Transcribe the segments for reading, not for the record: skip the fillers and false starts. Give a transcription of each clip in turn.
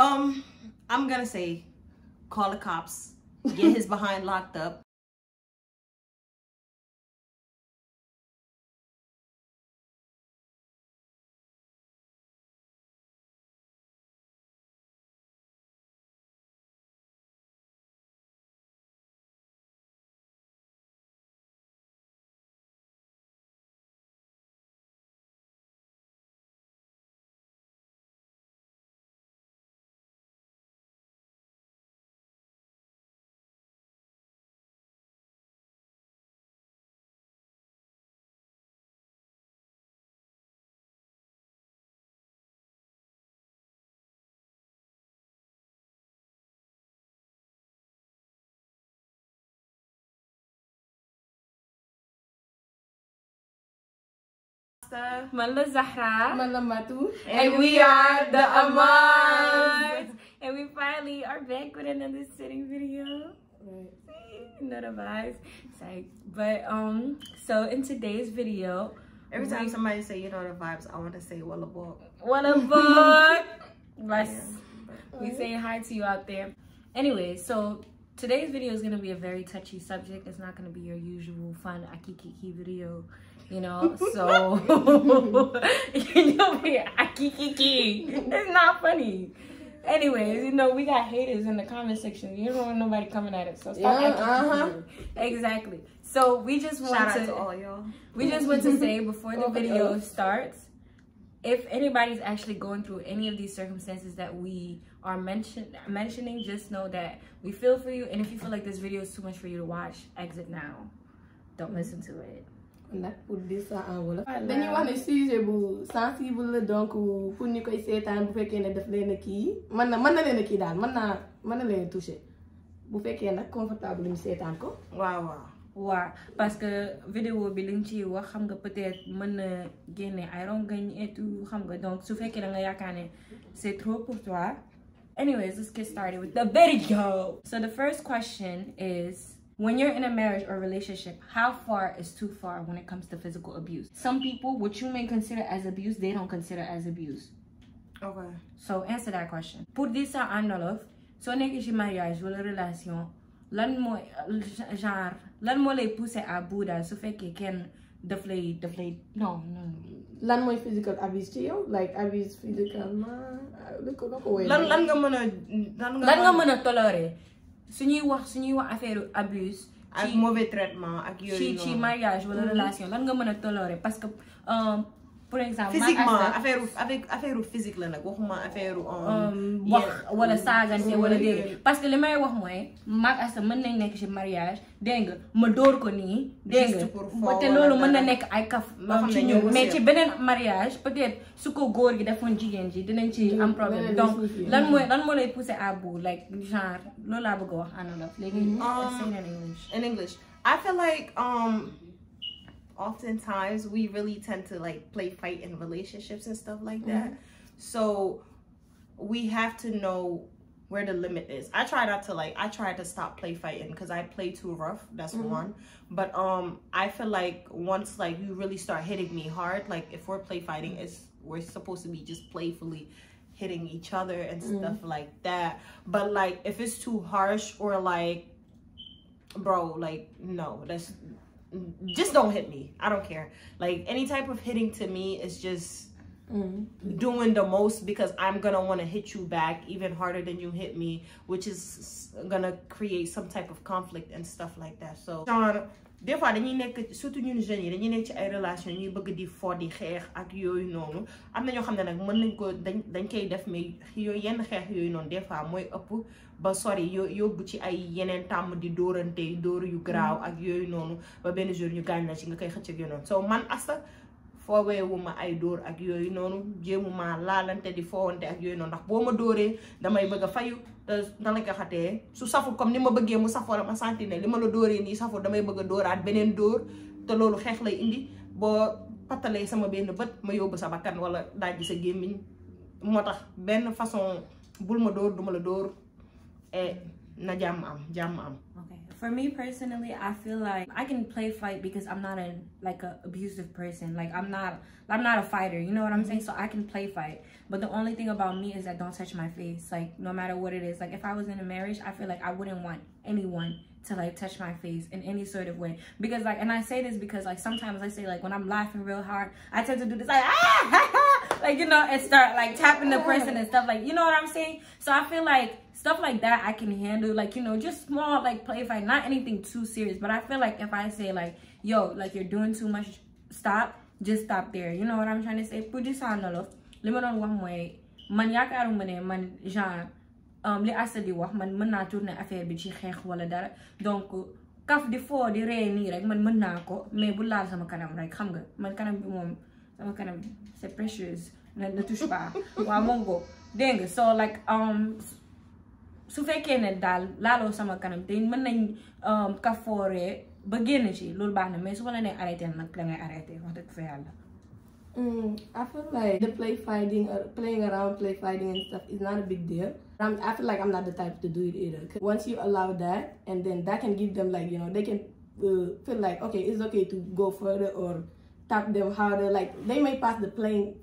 I'm gonna say, call the cops, get his behind locked up. Mala Zahra. Mala Matu. And we are the Amaz. And we finally are back with another sitting video. Right. See? Know the vibes. Sorry. But so in today's video, Every time somebody say, you know the vibes, I want to say, well, a book. what a book. We saying hi to you out there. Anyway, so today's video is going to be a very touchy subject. It's not going to be your usual fun akikiki video, you know. So you'll be akikiki. It's not funny. Anyways, you know, we got haters in the comment section. You don't want nobody coming at us. So stop Exactly. So we just want Shout out to all y'all. We just want to say before the video starts, if anybody's actually going through any of these circumstances that we are mentioning, just know that we feel for you. And if you feel like this video is too much for you to watch, exit now. Don't listen to it. Nag pour dire ça en wolof. Dañuy wax ne sujet bu sensible la donc pour ñu koy seetaan bu fekkee ne daf leen a kii mën na leen a kii daal mën na leen touché bu fekkee nag confortable ñu seetaan ko. waaw parce que vidéo bi liñ ci wax xam nga peut-être mën na génne ay rongañ et tout xam nga donc su fekkee da nga yaakaar ne c'est trop pour toi. Anyways, let's get started with the video. So the first question is, when you're in a marriage or relationship, how far is too far when it comes to physical abuse? Some people, what you may consider as abuse, they don't consider as abuse. Okay. So answer that question. Pour dire ça en wolof, soo nekkee ci mariage wala relation, lan moo lay pousser à bout daal su fekkee kenn daf lay non. Lan mooy physical abuse ci yow, like abuse physicalement lan nga mën a tolérer suñuy wax affaire abuse ak mauvais traitements ak yooyu ci mariage wala relation lan nga mën a tolérer parce que pour exemple physiquement affaire physique la nag waxuma affaire wax wala saagante wala dégg parce que li may wax mooy mag asa mën nañ nekk ci mariage dégg nga ma dóor ko nii dégg nga te loolu mën na nekk ay kaf ci ñu mais ci beneen mariage peut-être su ko góor gi defoon jigéen ji dinañ ci am problème donc lan moo lay pousser à bout like genre loolu laa bëgg a wax en wolof léegi in English I feel like oftentimes we really tend to like play fight in relationships and stuff like that. So we have to know where the limit is. I try to stop play fighting because I play too rough. That's one. But I feel like once like you really start hitting me hard, like if we're play fighting, we're supposed to be just playfully hitting each other and stuff like that. But like if it's too harsh or like, bro, like no, just don't hit me. I don't care. Like any type of hitting to me is just doing the most because I'm gonna want to hit you back even harder than you hit me, which is gonna create some type of conflict and stuff like that. So des fois dañuy nekk surtout ñun jeunes yi dañuy nekk ci ay relation ñuy bëgg di fo di xeex ak yooyu noonu am na ñoo xam ne nag mën nañ ko dañ koy def mais yooyu yenn xeex yooyu noonu des fois mooy ëpp ba sori yóbbu ci ay yeneen tàmm di dóorante dóor yu garaaw ak yooyu noonu ba benn jour ñu gaañ la ci nga koy xëcc ak yooyu noonu so man asa fooweewuma ay dóor ak yooyu noonu jéemuma laalante di foowante ak yooyu noonu ndax boo ma dóoree damay bëgg a fayu te da la ko xatee su saful comme ni ma bëggee mu saf wala ma sentir ne li ma la dóoree nii saful damay bëgg a dóoraat beneen dóor te loolu xeex lay indi boo patalee sama benn bët ma yóbbu sa bakkan wala daaj sa gémmiñ moo tax benn façon bul ma dóor duma la dóor et na jam am. Okay, for me personally, I feel like I can play fight because I'm not a abusive person. Like I'm not a fighter, you know what I'm saying? So I can play fight, but the only thing about me is that don't touch my face, like no matter what it is. Like if I was in a marriage, I feel like I wouldn't want anyone to like touch my face in any sort of way, because like, and I say this because like sometimes I say like when I'm laughing real hard, I tend to do this like like, you know, and start like tapping the person and stuff, like, you know what I'm saying? So I feel like stuff like that I can handle, like, you know, just small like play fight, not anything too serious. But I feel like if I say like, yo, like you're doing too much, stop, just stop there. You know what I'm trying to say? Pour this on olof, li ma doon wax mooy man yaakaaruma ne man genre li Assa di wax man mën naa tourner affaire bi ci xeex wala dara, donc kaf di foo di ree nii rek man mën naa ko, mais bu laal sama kanam rek, xam nga man kanam bi moom sama kanam c'est précieux, ne touche pas. Waaw moom go dégg nga. So like su fekkee ne daal laaloo sama kanam te mën nañ kafooree ba génn ci loolu baax na, mais su ma la nee arrêté nag da ngay arrêté wax dëgg fa yàlla. I feel like the playing around, play fighting and stuff is not a big deal. I feel like I'm not the type to do it either. Once you allow that, and then that can give them like, you know, they can feel like, okay, it's okay to go further or tap them harder. Like they may pass the play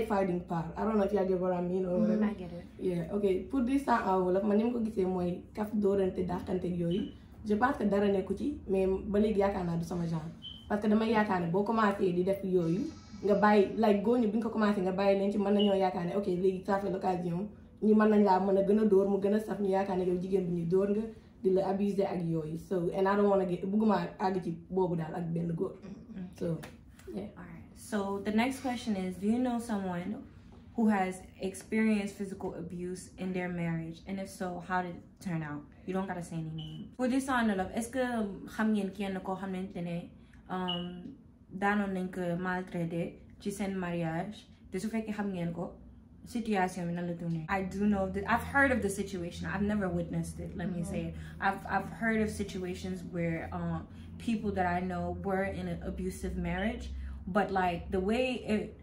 fighting part. I don't know if y'all get what I mean or whatever. I get it. Yeah, okay. Pour this temps en wolof man ni ma ko gisee mooy kaf dóorante dàqante yooyu. Je pense que dara nekku ci, mais ba léegi yaakaar naa du sama genre. Parce que damay yaakaar ne boo commencé di def yooyu nga bàyyi like góor ñi bi nga ko commencé nga bàyyi leen ci mën nañoo yaakaar ne ok léegi ça fait l'occasion ñi mën nañ laa mën a gën a dóor mu gën a saf ñu yaakaar ne yow jigéen bi ñuy dóor nga di la abuser ak yooyu. So and I don't want to get bëgguma àgg ci boobu daal ak benn góor. So yeah. Alright, so the next question is, do you know someone who has experienced physical abuse in their marriage, and if so, how did it turn out? You don't gotta say any name. For this on love, est-ce que xam ngeen kenn koo xamante ne daanoon nañ ko maltraité ci seen mariage te su fekkee xam ngeen ko situation bi nan la tourné? I do know that I've heard of the situation. I've never witnessed it, let me say it. I've heard of situations where people that I know were in an abusive marriage, but like the way it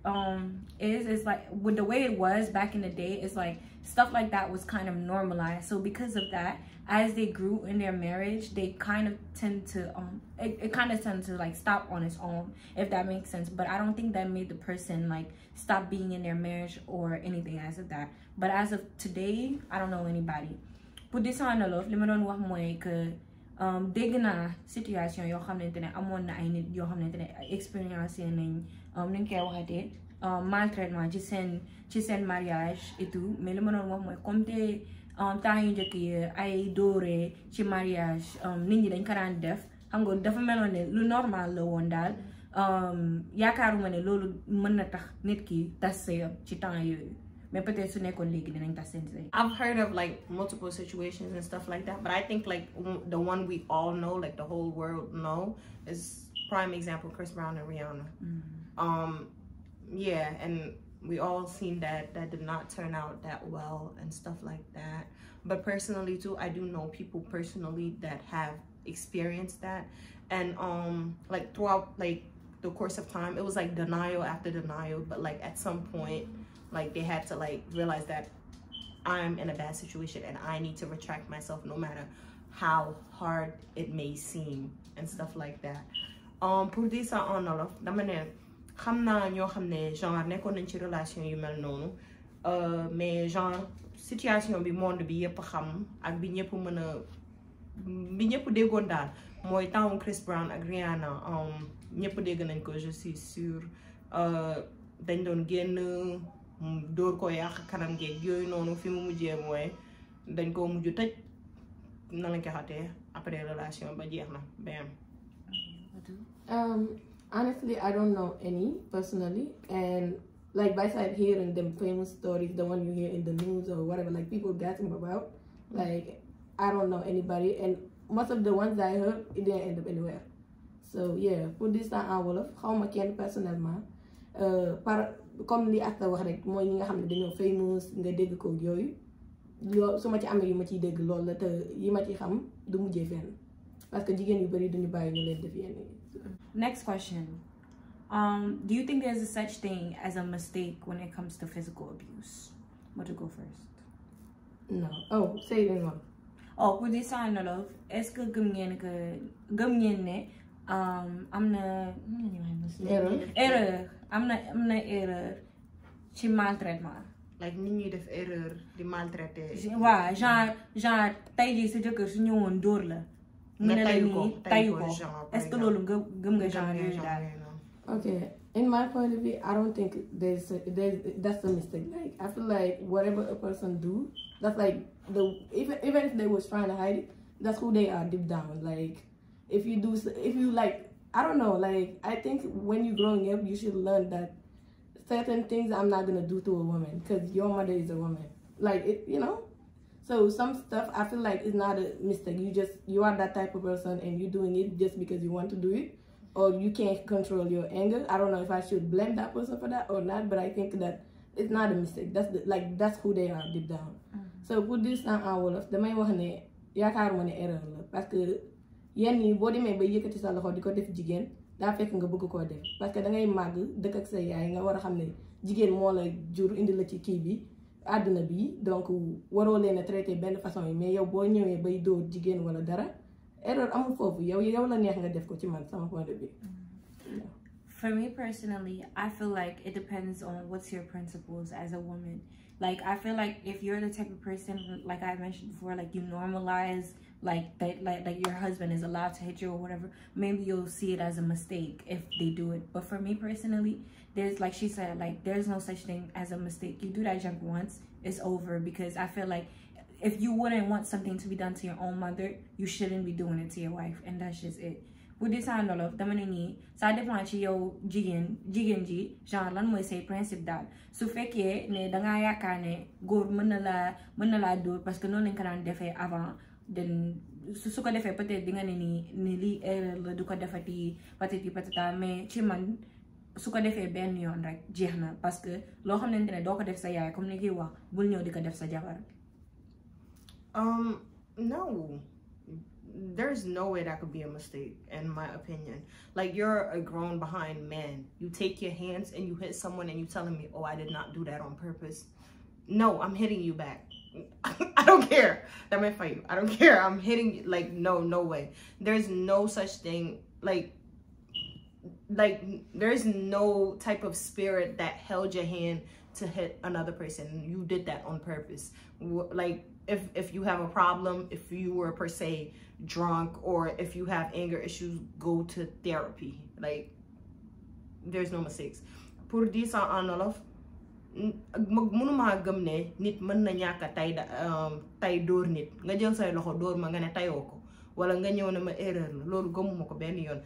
is like with the way it was back in the day, it's like stuff like that was kind of normalized. So because of that, as they grew in their marriage, they kind of tend to it kind of tends to like stop on its own, if that makes sense. But I don't think that made the person like stop being in their marriage or anything as of that. But as of today, I don't know anybody. Pour this on love, li ma doon wax mooy que dégg naa situation yoo xamante ne amoon na ay nit yoo xamante ne expérience nañ nuñ koy waxatee maltraitement ci seen mariage et tout, mais li ma doon wax mooy comme te temps yu njëkk yi ay dóoree ci mariage nit ñi dañ ko daan def, xam nga dafa meloon ne lu normal la woon daal. Yaakaaruma ne loolu mën na tax nit ki tas sëyam ci temps yooyu, mais peut-être su nekkoon léegi dinañ tas seen sëy. I've heard of like multiple situations and stuff like that, but I think like the one we all know, like the whole world know, is prime example Chris Brown and Rihanna. Yeah, and we all seen that did not turn out that well and stuff like that. But personally too, I do know people personally that have experienced that, and like throughout like the course of time, it was like denial after denial, but like at some point like they had to like realize that I'm in a bad situation and I need to retract myself no matter how hard it may seem and stuff like that. Pour dire ça en olof, dama ne xam naa ñoo xam ne genre nekkoon nañ ci relation yu mel noonu, mais genre situation bi monde bi yëpp xam ak bi ñëpp mën a bi ñëpp déggoon daal mooy temps Chris Brown ak Rihanna, ñëpp dégg nañ ko, je suis sûre. Dañ doon génn dóor ko yàq kanam geeg yooyu noonu, fi mu mujjee mooy dañ ko mujj tëj na lañ ko xatee après relation ba jeex na bam. Honestly, I don't know any personally, and like besides hearing them famous stories, the one you hear in the news or whatever, like people gossip about, like I don't know anybody, and most of the ones I heard, it didn't end up anywhere. So yeah, pour this temps en wolof xawma kenn personnellement, par comme li Asta wax rek mooy ñi nga xam ne dañoo famous nga dégg ko yooyu loolu su ma ci amee yu ma ciy dégg loolu la, te yi ma ci xam du mujjee fenn parce que jigéen yu bari duñu bàyyi ñu leen def yenn yi. Next question. Do you think there's a such thing as a mistake when it comes to physical abuse? Want to go first? No. Oh, say it in one. oh pour dire ça non est-ce que gëm ngeen ne am na erreur am na erreur ci maltraitement like nit ñuy def erreur di maltraiter waaw genre tey jii sa jëkkër su ñëwoon dóor la mu ne la nii tayu ko est-ce que loolu gëm nga genre yooyu daal okay in my point of view I don't think that's a mistake. Like I feel like whatever a person do, that's like even if they was trying to hide it, that's who they are deep down. Like if you like, I don't know, like I think when you're growing up you should learn that certain things I'm not gonna do to a woman because your mother is a woman, like it, you know. So some stuff I feel like is not a mistake. You are that type of person and you're doing it just because you want to do it, or you can't control your anger. I don't know if I should blame that person for that or not, but I think that it's not a mistake. That's who they are deep down. So pour dire ça en wolof damay wax ne yaakaaruma ne erreur la parce que yenn yi boo demee ba yëkkati sa loxo di ko def jigéen daa fekk nga bëgg koo def parce que da ngay màgg dëkk ak sa yaay nga war a xam ne jigéen moo la jur indi la ci kii bi àdduna bi donc waroo leen a traité benn façon yi mais yow boo ñëwee bay dóor jigéen wala dara erreur amul foofu yow la neex nga def ko ci man sama point de vue. For me personally, I feel like it depends on what's your principles as a woman. Like I feel like if you're the type of person, like I mentioned before, like you normalize like that, like your husband is allowed to hit you or whatever, maybe you'll see it as a mistake if they do it. But for me personally, there's, like she said, like there's no such thing as a mistake. You do that junk once, it's over. Because I feel like if you wouldn't want something to be done to your own mother, you shouldn't be doing it to your wife, and that's just it. Bu desaan loolu dama ne nii ça dépend ci yow jigéen ji genre lan mooy say principe daal su fekkee ne dangaa yaakaar ne góor mën na laa dóor parce que noonu lañ ko daan defee avant den su ko defee peut-être di nga ne ni lii erreur la du ko defati patati patata mais ci man su ko defee benn yoon rek jeex na parce que loo xamante ne doo ko def sa yaay comme ni kiy wax bul ñëw di ko def sa jabar. No. There's no way that could be a mistake, in my opinion. Like, you're a grown behind man. You take your hands and you hit someone and you telling me, oh, I did not do that on purpose. No, I'm hitting you back. I don't care. That might fight you. I don't care. I'm hitting you. Like, no way. There's no such thing. Like there's no type of spirit that held your hand to hit another person. You did that on purpose. Like, if you have a problem, if you were per se drunk, or if you have anger issues, go to therapy. Like, there's no mistakes. Pour dire ça en wolof, mënuma gëm ne nit mën na ñàkk tay dóor nit nga jël say loxo dóor ma nga ne tayoo ko wala nga ñëw ne ma erreur la loolu gëmuma ko benn yoon.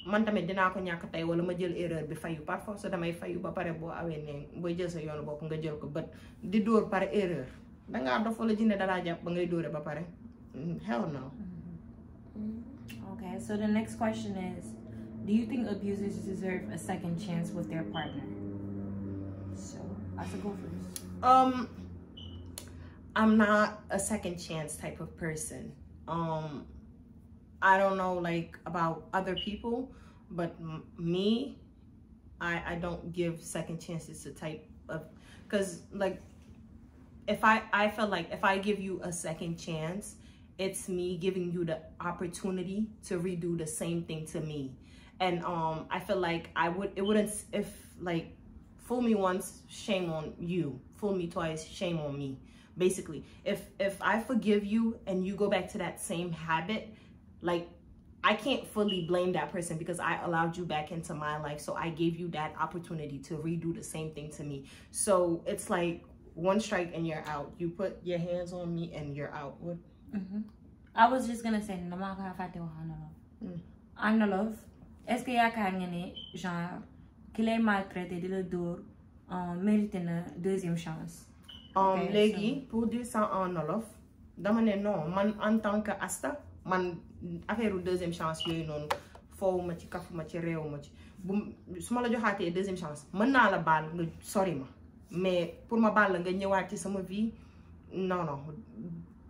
Man tamit dinaa ko ñàkk tay wala ma jël erreur bi fayu par force damay fayu ba pare boo awee ne booy jël sa yoonu bopp nga jël ko bët di dóor par erreur dangaa dof wala jinne dalaa jàpp ba ngay dóore ba pare. Hell no. Okay, so the next question is, do you think abusers deserve a second chance with their partner? So I should go first. I'm not a second chance type of person. I don't know like about other people, but me, I don't give second chances to type of, because like I feel like if I give you a second chance, it's me giving you the opportunity to redo the same thing to me. And I feel like it wouldn't, if like, fool me once, shame on you. Fool me twice, shame on me. Basically, if I forgive you and you go back to that same habit, like, I can't fully blame that person because I allowed you back into my life. So I gave you that opportunity to redo the same thing to me. So it's like one strike and you're out. You put your hands on me and you're out. What? I was just gonna say, Anna est-ce que yaakaar nga ne genre ki lay maltraité di la dóor mérité na deuxième chance? Léegi pour dire ça en wolof dama ne non man en tant que Asta man affaire deuxième chance yooyu noonu foofu ma ci kafu ma ci réew ma ci bu su ma la joxaatee deuxième chance mën naa la baal nga sori ma mais pour ma baal la nga ñëwaat ci sama vie non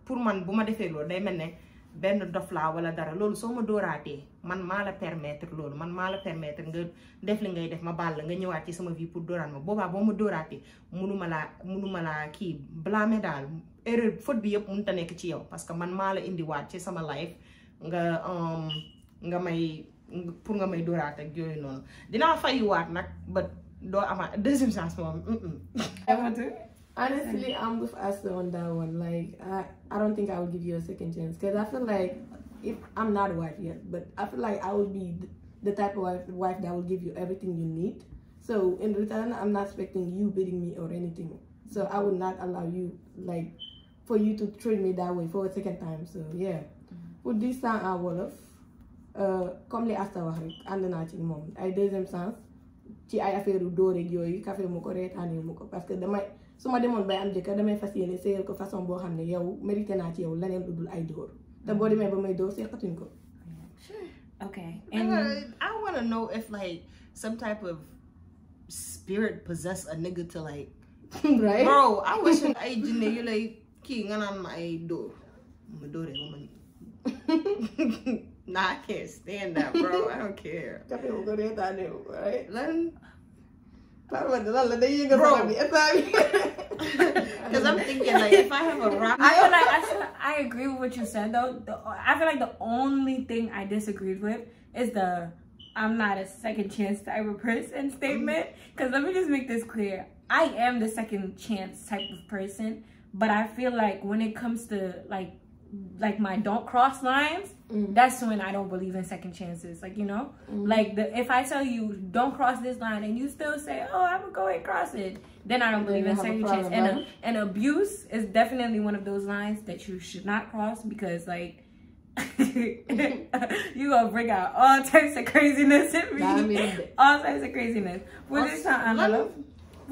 pour man bu ma defee loolu day mel ne benn dof laa wala dara loolu soo ma dóoraatee man maa la permettre loolu man maa la permettre nga def li ngay def ma baal la nga ñëwaat ci sama vie pour dóoraat ma boobaa boo ma dóoraatee mënuma laa kii blâmer daal erreur faute bi yëpp mënut a nekk ci yow parce que man maa la indiwaat ci sama life nga may pour nga may dóoraat ak yooyu noonu dinaa fayuwaat nag ba doo amaat deuxième chance moom. Honestly, I'm with Asta on that one. Like, I don't think I would give you a second chance because I feel like if I'm not a wife yet, but I feel like I would be the type of wife that will give you everything you need. So in return, I'm not expecting you beating me or anything. So I would not allow you, like, for you to treat me that way for a second time. So yeah, pour this temps à wolof comme li Asta wax rek ànd naa ci moom ay deuxième sens ci ay affaire yu dóor ak yooyu café mu ko reetaanee mu ko parce que damay su ma demoon bay am jëkkër damay fas yéene séyal ko façon boo xam ne yow mérité naa ci yow leneen lu dul ay dóor te boo demee ba may dóor seqatuñ ko. Okay. And I want to know if like some type of spirit possess a nigga to like, right? Bro, I wish I jinne you like king and on my door. Nah, I can't stand that, bro. I don't care. Right? Bro, because I'm thinking like if I have a rock, I agree with what you said though. I feel like the only thing I disagreed with is the I'm not a second chance type of person statement. Because let me just make this clear. I am the second chance type of person, but I feel like when it comes to like my don't cross lines, that's when I don't believe in second chances. Like, you know, like if I tell you don't cross this line and you still say, oh, I'm gonna go ahead and cross it, then I don't believe in second chance. And abuse is definitely one of those lines that you should not cross because like you gonna bring out all types of craziness in me. All types of craziness. With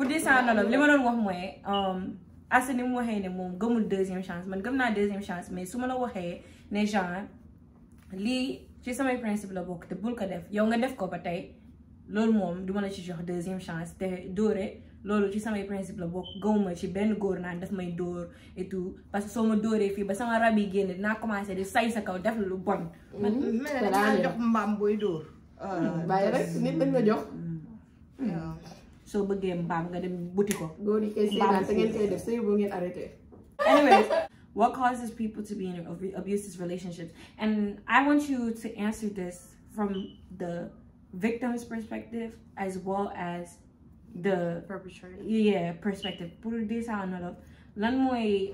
this time, li ma doon wax mooy Asta ni mu waxee ne moom gëmul deuxième chance man gëm naa deuxième chance mais su ma la waxee ne genre lii ci samay principe la bokk te bul ko def yow nga def ko ba tey loolu moom du ma la ci jox deuxième chance te dóore loolu ci samay principe la bokk gëmuma ci benn góor naan daf may dóor et tout parce que soo ma dóoree fii ba sama rab yi génn dinaa commencé di say sa kaw def lu bon. man dinaa jox mbaam booy dóor. bàyyi rek nit lañ la jox. So bëggee mbaam nga dem buti ko. góor yi kay seetaan te ngeen koy def sëy boo ngeen arrêté. Anyways, what causes people to be in abusive relationships? And I want you to answer this from the victim's perspective as well as the perpetrator. Yeah, perspective. Pour this another. Lan mooy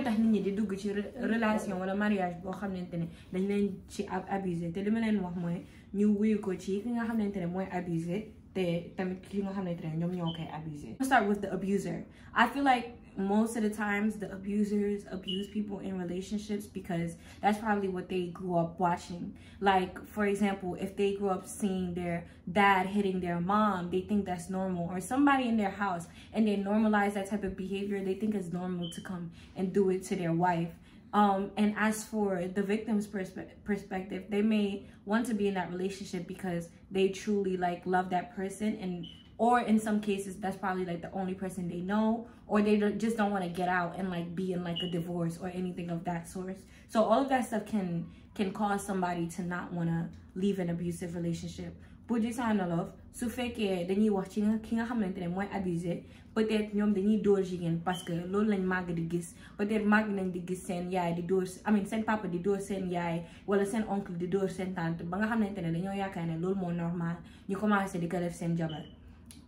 tax nit ñi di dugg ci relation wala mariage boo xamante ne dañ leen ci abusé te li ma leen wax mooy ñu wuyu ko ci ki nga xamante ne mooy abusé. Let's start with the abuser. I feel like most of the times the abusers abuse people in relationships because that's probably what they grew up watching. Like, for example, if they grew up seeing their dad hitting their mom, they think that's normal. Or somebody in their house and they normalize that type of behavior, they think it's normal to come and do it to their wife. And as for the victim's perspective, they may want to be in that relationship because they truly like love that person, and or in some cases that's probably like the only person they know, or they just don't want to get out and like be in like a divorce or anything of that sort. So all of that stuff can cause somebody to not want to leave an abusive relationship. Pour dire ça en love, su fekkee dañuy wax ci ki nga xamante ne mooy abusé, peut-être ñoom dañuy dóor jigéen parce que loolu lañ màgg di gis, peut-être màgg nañ di gis seen yaay di dóor seen papa di dóor seen yaay wala seen oncle di dóor seen tante ba nga xamante ne dañoo yaakaar ne loolu moo normal ñu commencé di ko def seen jabar.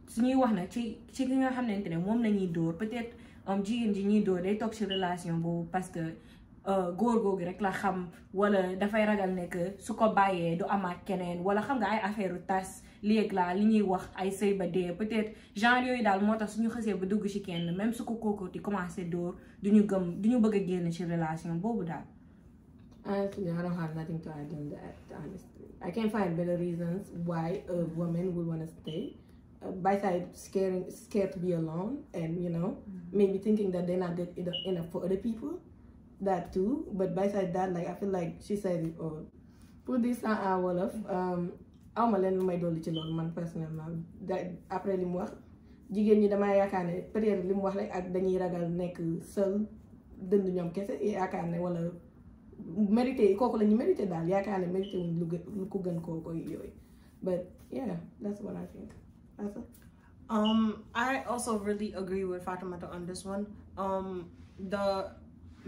Suñuy wax na ci ki nga xamante ne moom lañuy dóor, peut-être jigéen ji ñuy dóor day toog ci relation boobu parce que góor googu rek la xam wala dafay ragal ne que su ko bàyyee du amaat keneen wala xam nga ay affaire u tas léegi laa li ñuy wax ay sëy ba dee peut-être genre yooyu daal moo tax suñu xësee ba dugg ci kenn même su ko kooku di commencé dóor duñu bëgg a génn ci relation boobu daal. Honestly, I don't have nothing to add on that, honestly. I can't find better reasons why a woman would want to stay. Besides scared to be alone and, you know, maybe thinking that they're not good enough for other people. That too, but besides that, like I feel like she said it all. Pour this wolof, awma leen lu may dolli ci loolu man personnellement après li mu wax jigéen ñi dama yaakaar ne peut-être li mu wax rek ak dañuy ragal nekk seul dënd ñoom kese yaakaar ne wala mérité kooku la ñu mérité daal yaakaar ne mérité wuñ lu ko gën kooku yooyu. But yeah, that's what I think. That's it. I also really agree with Fatimata on this one.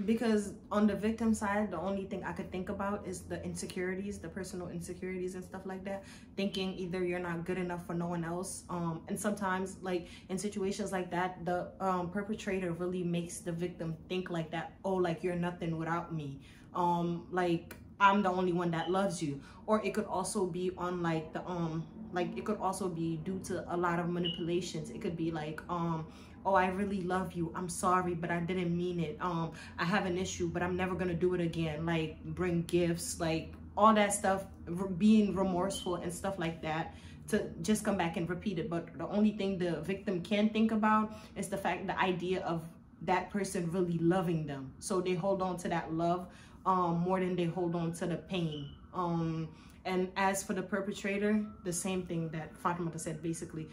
because on the victim side, the only thing I could think about is the insecurities, the personal insecurities and stuff like that. Thinking either you're not good enough for no one else. And sometimes, like, in situations like that, the perpetrator really makes the victim think like that. Oh, like, you're nothing without me. Like, I'm the only one that loves you. Or it could also be on, like, the, like, it could also be due to a lot of manipulations. It could be like, oh, I really love you. I'm sorry, but I didn't mean it. I have an issue, but I'm never gonna do it again. Like, bring gifts, like all that stuff, being remorseful and stuff like that, to just come back and repeat it. But the only thing the victim can think about is the idea of that person really loving them. So they hold on to that love more than they hold on to the pain. And as for the perpetrator, the same thing that Fatima said, basically,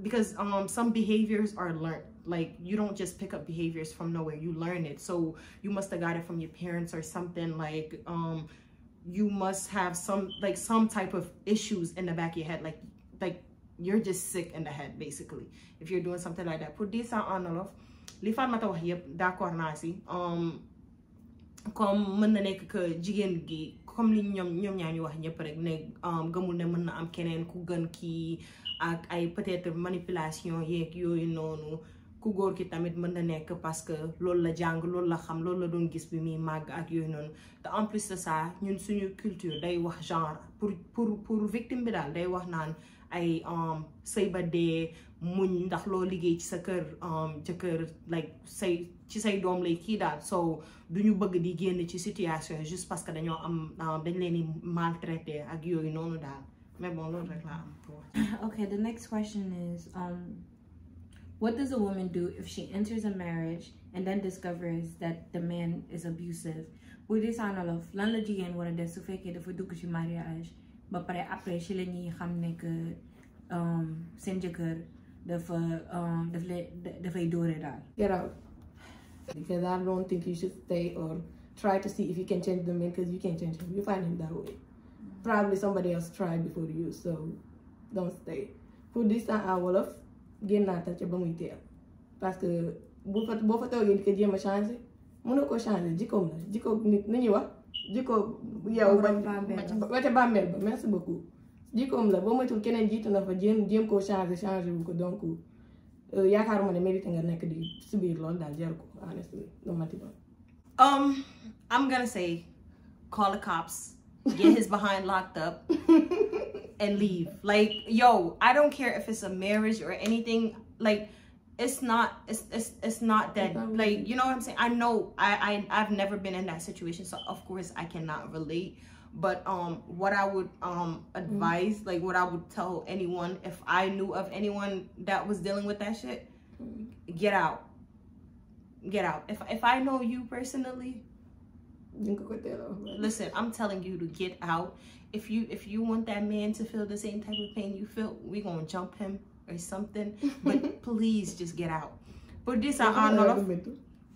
because some behaviors are learned. Like, you don't just pick up behaviors from nowhere, you learn it. So you must have got it from your parents or something. Like, you must have some type of issues in the back of your head, like you're just sick in the head, basically, if you're doing something like that. Pour dire ça en olof, li Fatma ta wax yépp d'accord naa si, comme mën na nekk que jigéen gi comme li ñoom ñaa ñu wax ñëpp rek ne gëmul ne mën na am keneen ku gën kii, ak ay peut-être manipulation yeeg yooyu noonu. Ku góor ki tamit mën na nekk parce que loolu la jàng, loolu la xam, loolu la doon gis bi muy màgg ak yooyu noonu. Te en plus de ça, ñun suñu culture day wax genre pour victime bi daal day wax naan ay sëy ba dee muñ ndax loo liggéey ci sa kër jëkkër, like ci say doom lay kii daal. So duñu bëgg di génn ci situation juste parce que dañoo am dañ leen di maltraité ak yooyu noonu daal. Mais bon, loolu rek laa am pour. Okay, the next question is what does a woman do if she enters a marriage and then discovers that the man is abusive? Bu dee saanalof lan la jigéen war a def su fekkee dafa dugg ci mariage ba pare après ci la ñuy xam ne que seen jëkkër dafay dóore daal. Get out. Because I don't think you should stay or try to see if you can change the man, because you can't change him. You find him that way. Probably somebody else tried before you, so don't stay. Pour dire ça en wolof, génn naa ta ca ba muy teel. Parce que boo fa toogee di ko jéem a changer, mënoo ko changer, jikkoom la. Jikko nit nañuy wax, jikko yow ba ca bàmmeel ba. Merci beaucoup. Jikkoom la, boo moytul keneen jiitu na fa jéem koo changer bu ko. Donc yaakaaruma ne mérite nga nekk di subir loolu daal jar ko, honestly. No matter what. I'm gonna say call the cops. Get his behind locked up and leave. Like, yo, I don't care if it's a marriage or anything. Like, it's not that, like, you know what I'm saying? I know I've never been in that situation, so of course I cannot relate. But what I would advise, like what I would tell anyone if I knew of anyone that was dealing with that shit, get out. Get out. If I know you personally, listen, I'm telling you to get out. If you want that man to feel the same type of pain you feel, we gonna jump him or something. But please just get out. But this I know.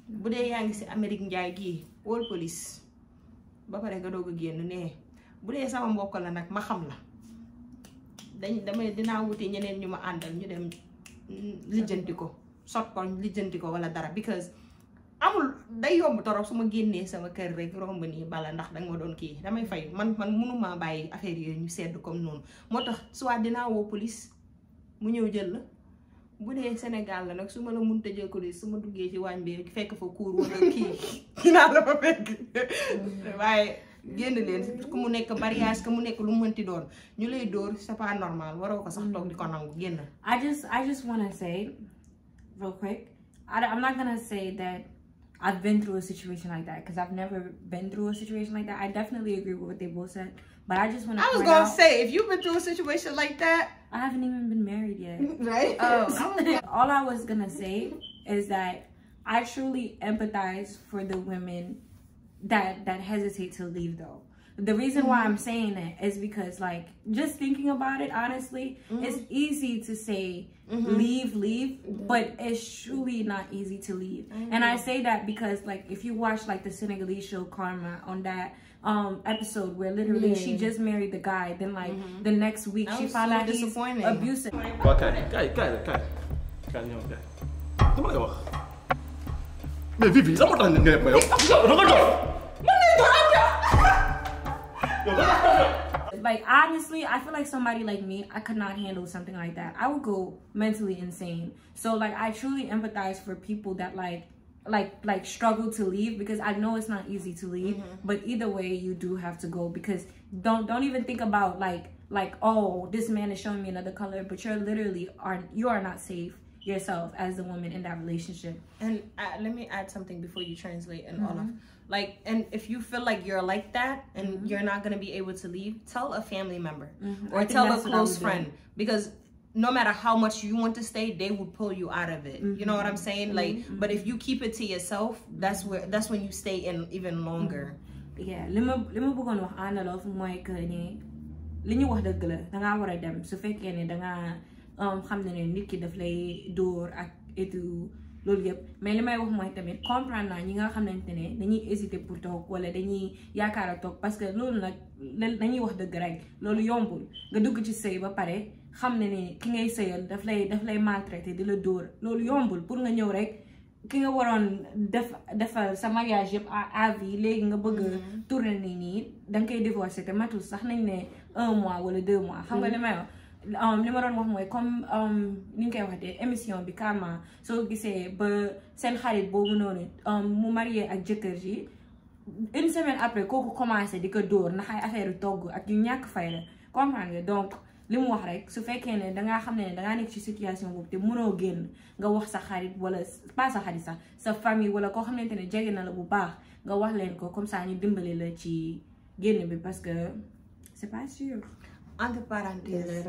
But they yang si American jagi, all police. Ba pare nga doog a génn ne bu dee sama mbokk la nag ma xam la dinaa wuti ñeneen ñu ma àndal ñu dem lijjanti ko sot ko lijjanti ko wala dara, because amul day yomb torop su ma génnee sama kër rek romb nii bala ndax danga ma doon kii damay fay man mënuma bàyyi affaire yooyu ñu sedd comme noonu. Moo tax soit dinaa woo police mu ñëw jël la. Bu dee Sénégal la nag su ma la mënta jël ko su ma duggee ci waañ bi fekk fa kuur wala kii dinaa la fa fekk waaye génn leen ku mu nekk mariage ku mu nekk lu mu mënti doon ñu lay dóor c'est pas normal waroo ko sax toog di ko nangu génn. I just want to say real quick, I'm not gonna say that I've been through a situation like that, because I've never been through a situation like that. I definitely agree with what they both said, but I just want to. I was gonna say, if you've been through a situation like that, I haven't even been married yet. Right? All I was gonna say is that I truly empathize for the women that hesitate to leave, though. The reason why I'm saying that is because, like, just thinking about it, honestly, it's easy to say leave, but it's truly not easy to leave. And I say that because, like, if you watch, like, the Senegalese show Karma, on that episode where literally she just married the guy, then, like, the next week she found out he's abusive. Okay, kay. Mais Vivi, ça m'entend nga ma yow. Like, honestly, I feel like somebody like me, I could not handle something like that. I would go mentally insane. So, like, I truly empathize for people that, like struggle to leave, because I know it's not easy to leave. But either way, you do have to go, because don't even think about, like, oh, this man is showing me another color, but you are not safe yourself as the woman in that relationship. And let me add something before you translate and all of, like, and if you feel like you're like that and you're not going to be able to leave, tell a family member or tell a close friend, because no matter how much you want to stay, they will pull you out of it. You know what I'm saying? Like, but if you keep it to yourself, that's when you stay in even longer. Yeah, lima bëggoon wax analoof mooy que ni li ñu wax dëgg la dangaa war a dem su fekkee ne dangaa xam ne nit ki daf lay dóor ak et tout loolu yëpp, mais li may wax mooy tamit comprendre naa ñi nga xamante ne dañuy hésiter pour toog wala dañuy yaakaar a toog, parce que loolu nag dañuy wax dëgg rek, loolu yombul nga dugg ci sëy ba pare xam ne ni ki ngay sëyal daf lay maltraité di la dóor, loolu yombul pour nga ñëw rek ki nga waroon defal sa mariage yëpp à vie léegi nga bëgg tourner nii danga koy divorcer te matul sax nañ ne 1 mois wala 2 mois. Xam nga li may wax li ma doon wax mooy comme ni ñu koy waxatee émission bi karma soo gisee ba seen xarit boobu noonu mu marié ak jëkkër ji 1 semaine après kooku commencé di ko dóor ndax ay affaire togg ak yu ñàkk fay la, comprendre nga. Donc li mu wax rek su fekkee ne dangaa xam ne dangaa nekk ci situation boobu te mënoo génn nga wax sa xarit wala pas sa xarit sax sa famille wala koo xamante ne jege na la bu baax nga wax leen ko, comme ça ñu dimbali la ci génn bi, parce que c'est pas sûr. Entre parenthèses,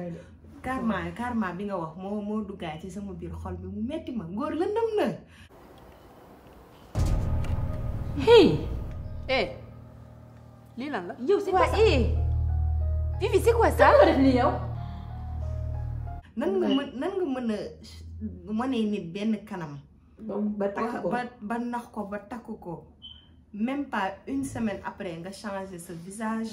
karma bi nga wax moo duggaay ci sama biir xol bi mu metti ma, góor lëndëm na. Hey, lii lan la yow c'est quoi ça? Vivi, c'est quoi ça? nan nga mën a mënee nit benn kanam ba takk ko ba nax ko ba takk ko, même pas 1 semaine après nga changer sa visage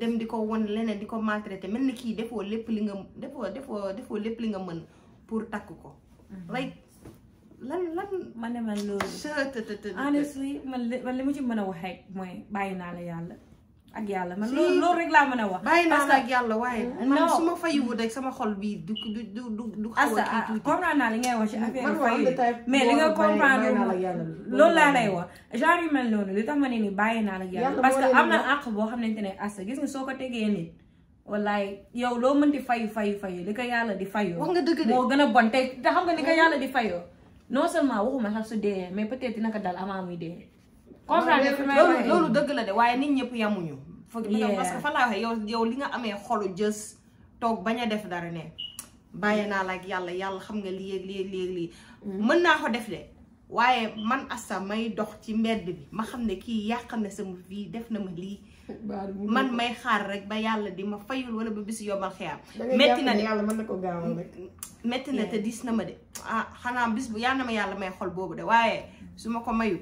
dem di ko won leneen di ko maltraiter, mel ni kii defoo lépp li nga mën pour takk ko. Like lan man ne man loolu honestly man li ma ci mën a wax rek mooy bàyyi naa la yàlla ak yàlla, man loolu rek laa mën a wax. bàyyi naa la ak yàlla, waaye man su ma fayiwul rek sama xol bi du xaw a kii tuuti. comprendre naa li ngay wax ci affaire fayu, mais li nga comprendre loolu laa lay wax genre yu mel noonu li tax ma ne ni bàyyi naa la ak yàlla, parce que am na àq boo xamante ne asa gis nga soo ko tegee nit wallaay yow loo mënti fayu li ko yàlla di fayoo wax nga dëgg de moo gën a bon te xam nga ni ko yàlla di fayoo non seulement waxuma sax su dee mais peut-être dina ko dal avant muy dee. comprendre loolu dëgg la de, waaye nit ñëpp yamuñu. parce que fa laa waxee yow li nga amee xolu jës toog bañ a def dara ne bàyyi naa la ak yàlla xam nga lii mën naa ko def de, waaye man Assa may dox ci mbedd bi ma xam ne kii yàq na sama vie def na ma lii, man may xaar rek ba yàlla di ma fayul wala ba bis yombal xeyaam. metti na de yàlla mën na ko gaawal rek. metti na te dis na ma de xanaa bis bu yàlla na ma yàlla may xol boobu de, waaye su ma ko mayu.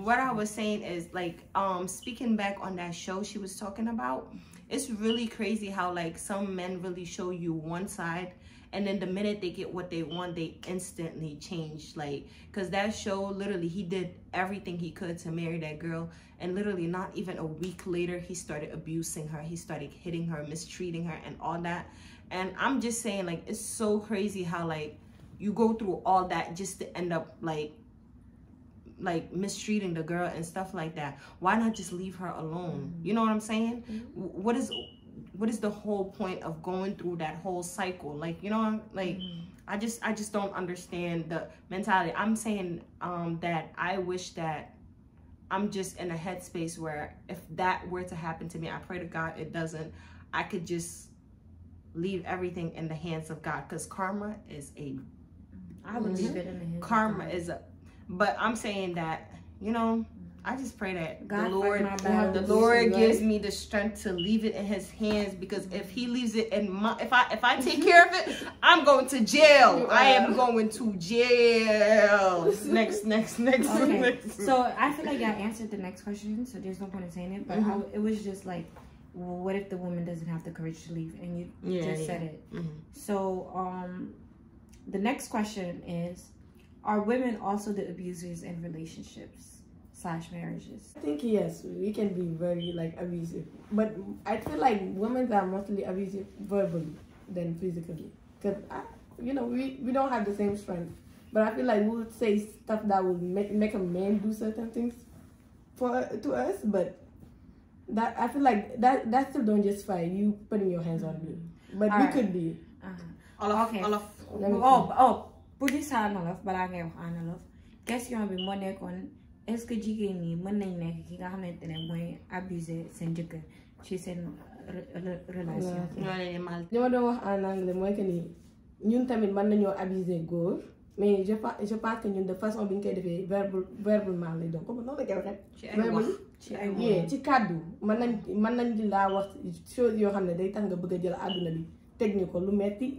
What I was saying is like speaking back on that show she was talking about, it's really crazy how like some men really show you one side and then the minute they get what they want they instantly change, like because that show literally he did everything he could to marry that girl, and literally not even a week later he started abusing her, he started hitting her, mistreating her and all that. And I'm just saying, like, it's so crazy how like you go through all that just to end up like mistreating the girl and stuff like that. Why not just leave her alone? You know what I'm saying? What is the whole point of going through that whole cycle? Like, you know, like I just don't understand the mentality. I'm saying that I wish that I'm just in a headspace where if that were to happen to me, I pray to God it doesn't, I could just leave everything in the hands of God, because karma is I would leave it in the hands karma is a, but I'm saying that, you know, I just pray that God the Lord gives me the strength to leave it in his hands, because if he leaves it in my, if I take care of it, I'm going to jail. I am going to jail. Next. Okay. So I feel like I answered the next question, so there's no point in saying it, but it was just like, well, what if the woman doesn't have the courage to leave? And you just said it. So the next question is, are women also the abusers in relationships / marriages? I think yes, we can be very like abusive, but I feel like women are mostly abusive verbally than physically, because we don't have the same strength. But I feel like we would say stuff that would make a man do certain things to us, but that I feel like that still don't justify you putting your hands on me. But we could be. Okay. Pour dire ça en olof balaa ngay wax en olof question bi moo nekkoon est-ce que jigéen ñi mën nañ nekk ki nga xamante ne mooy abuser seen jëkkër ci seen relation. li ma doon wax en anglais mooy que ni ñun tamit mën nañoo abuser góor, mais je pense que ñun de façon bi ñu koy defee verbalement lay doon comme noonu la koy waxee. ci kàddu mën nañ di laa wax chose yoo xam ne day tax nga bëgg a jël àdduna bi teg ñu ko lu metti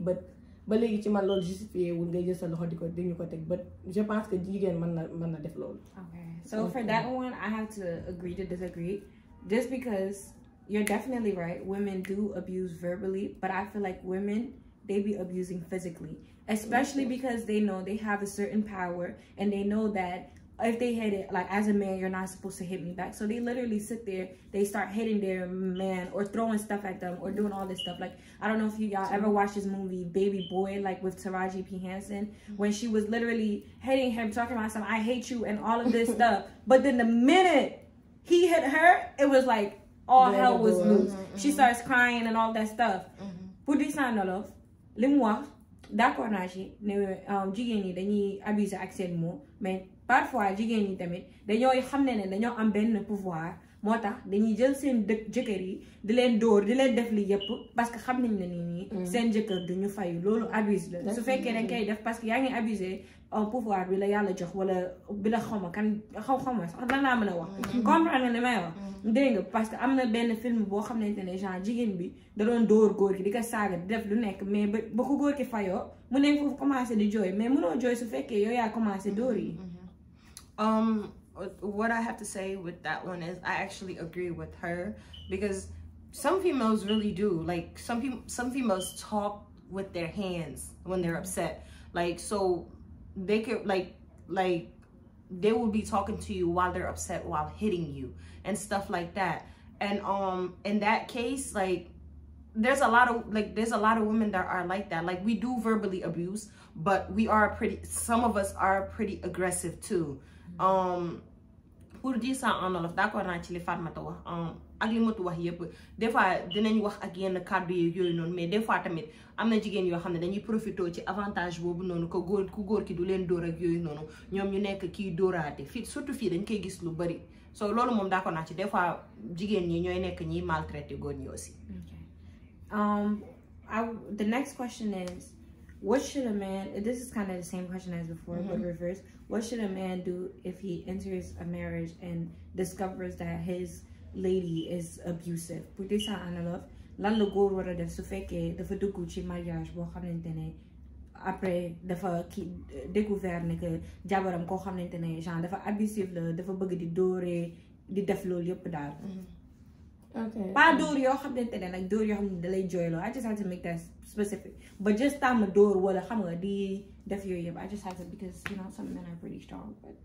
ba léegi ci man loolu justifié wul ngay jël sa loxo di ñu ko teg, but je pense que jigéen mën na def loolu. Okay, so for that one I have to agree to disagree, just because you're definitely right, women do abuse verbally, but I feel like women, they be abusing physically, especially because they know they have a certain power and they know that if they hit it, like as a man, you're not supposed to hit me back. So they literally sit there, they start hitting their man or throwing stuff at them or doing all this stuff. Like, I don't know if y'all ever watched this movie, Baby Boy, like with Taraji P. Henson, when she was literally hitting him, talking about something, I hate you and all of this stuff. But then the minute he hit her, it was like all hell was loose. She starts crying and all that stuff. Pour dire ça en olof, li mu wax d'accord naa ci ne jigéen ñi dañuy abuser ak seen mots, mais parfois jigéen ñi tamit dañoo xam ne dañoo am benn pouvoir, moo tax dañuy jël seen jëkkër yi di leen dóor di leen def li yëpp parce que xam nañ ne nii seen jëkkër duñu fayu. Loolu abuse la. Su fekkee dañ koy def parce que yaa ngi abuser pouvoir bi la yàlla jox wala bi la xawma kan xawma sax lan laa mën a wax. Comprendre nga li may wax. Dégg nga parce que am na benn film boo xamante ne genre jigéen bi da doon dóor góor gi di ko saaga di def lu nekk, mais ba ko góor ki fayoo mu nekk foofu commencé di jooy, mais mënoo jooy su fekkee yow yaa commencé dóor yi. What I have to say with that one is I actually agree with her, because some females really do, like some females talk with their hands when they're upset, like so they could like they will be talking to you while they're upset while hitting you and stuff like that. And in that case, like there's a lot of women that are like that. Like we do verbally abuse, but some of us are pretty aggressive too. Pour dire ça en olof d'accord naa ci li Fatmata wax ak li Matu wax yëpp des fois dinañ wax ak yenn kàddu yooyu noonu, mais des fois tamit am na jigéen yoo xam ne dañuy profité ci avantage boobu noonu ko góor ki du leen dóor ak yooyu noonu ñoom ñu nekk kii dóoraate fii surtout fii dañ koy gis lu bari. So loolu moom d'accord naa ci des fois jigéen ñi ñooy nekk ñiy maltraité góor ñi aussi. The next question is, what should a man, this is kind of the same question as before, but reverse. What should a man do if he enters a marriage and discovers that his lady is abusive? Pour dire ça en olof, lan la góor war a def su fekkee dafa dugg ci mariage boo xamante ne après dafa découvert ne que jabaram koo xamante ne genre dafa abusif la, dafa bëgg di dóoree di def loolu yëpp daal. Okay. Pas door yoo xamante ne like door yoo xam ne da lay jooyloo. I just had to make that specific. But just tàmm door wala xam nga di def yooyu yëpp. I just had to, because some men are pretty strong. But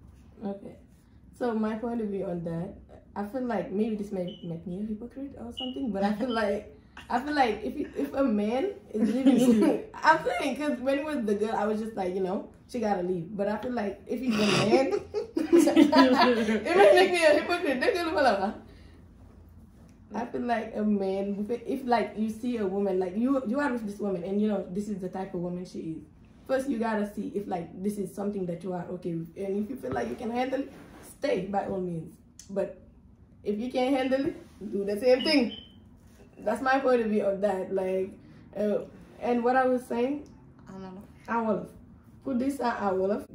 okay. So my point of view on that, I feel like maybe this may make me a hypocrite or something, but I feel like if a man is leaving, I'm saying, because when it was the girl, I was just like, she gotta leave. But I feel like if he's a man, it may make me a hypocrite. I feel like a man, if like you see a woman, like you are with this woman and this is the type of woman she is. First you gotta see if like this is something that you are okay with. And if you feel like you can handle it, stay by all means. But if you can't handle it, do the same thing. That's my point of view of that. Like, and what I was saying, I will put this I will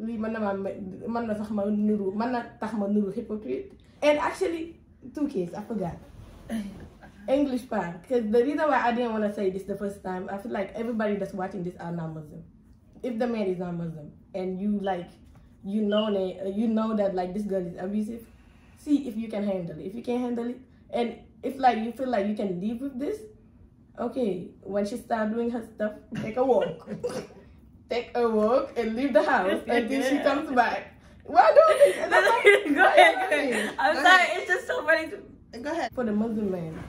hypocrite. And actually, 2 cases, I forgot. English part, because the reason why I didn't want to say this the first time, I feel like everybody that's watching this are not Muslim. If the man is not Muslim and you know that like this girl is abusive, see if you can handle it. If you can't handle it, and if like you feel like you can live with this, okay, when she start doing her stuff, take a walk. take a walk and leave the house until she comes back. Why don't you? Go ahead. I'm sorry, it's just so funny. Go ahead. For the Muslim man,